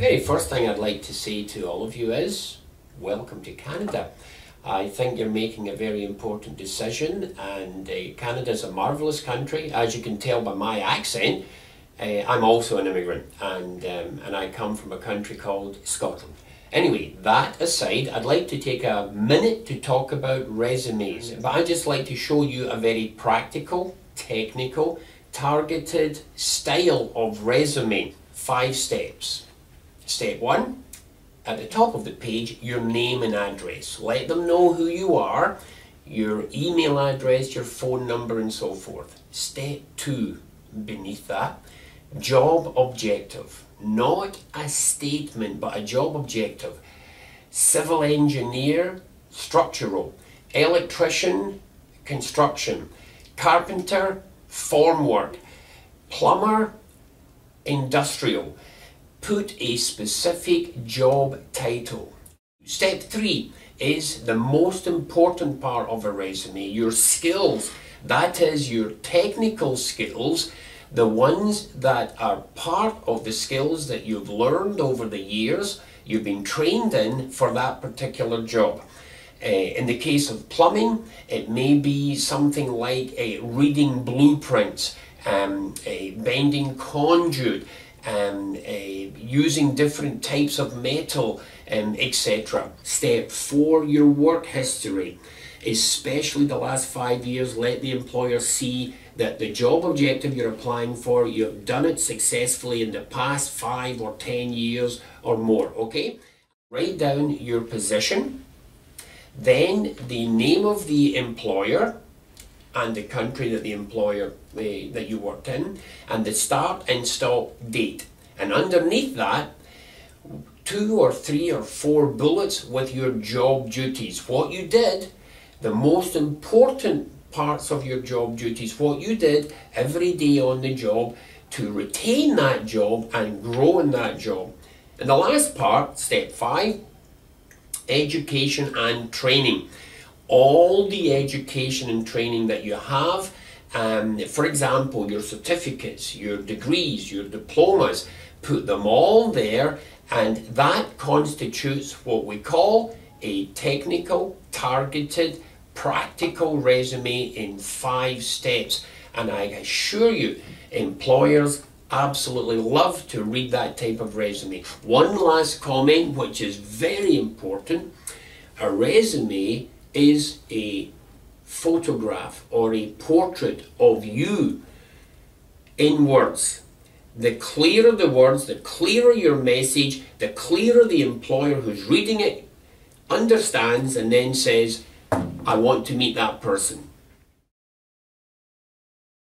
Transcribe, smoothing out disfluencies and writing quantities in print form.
very first thing I'd like to say to all of you is, welcome to Canada. I think you're making a very important decision, and Canada's a marvellous country. As you can tell by my accent, I'm also an immigrant, and I come from a country called Scotland. Anyway, that aside, I'd like to take a minute to talk about resumes, but I'd just like to show you a very practical, technical, targeted style of resume. 5 steps. Step 1, at the top of the page, your name and address. Let them know who you are, your email address, your phone number, and so forth. Step 2, beneath that, job objective. Not a statement, but a job objective. Civil engineer, structural. Electrician, construction. Carpenter, formwork. Plumber, industrial. Put a specific job title. Step 3 is the most important part of a resume, your skills. That is your technical skills, the ones that are part of the skills that you've learned over the years, you've been trained in for that particular job. In the case of plumbing, it may be something like reading blueprints, bending conduit, using different types of metal, etc. Step 4, your work history. Especially the last 5 years, let the employer see that the job objective you're applying for, you've done it successfully in the past 5 or 10 years or more, okay? Write down your position, then the name of the employer and the country that the employer that you worked in, and the start and stop date. And underneath that, 2 or 3 or 4 bullets with your job duties. What you did, the most important parts of your job duties, what you did every day on the job to retain that job and grow in that job. And the last part, step 5, education and training. All the education and training that you have, for example, your certificates, your degrees, your diplomas, put them all there, and that constitutes what we call a technical, targeted, practical resume in 5 steps. And I assure you, employers absolutely love to read that type of resume. One last comment, which is very important. A resume is a photograph or a portrait of you in words. The clearer the words, the clearer your message, the clearer the employer who's reading it understands and then says, I want to meet that person.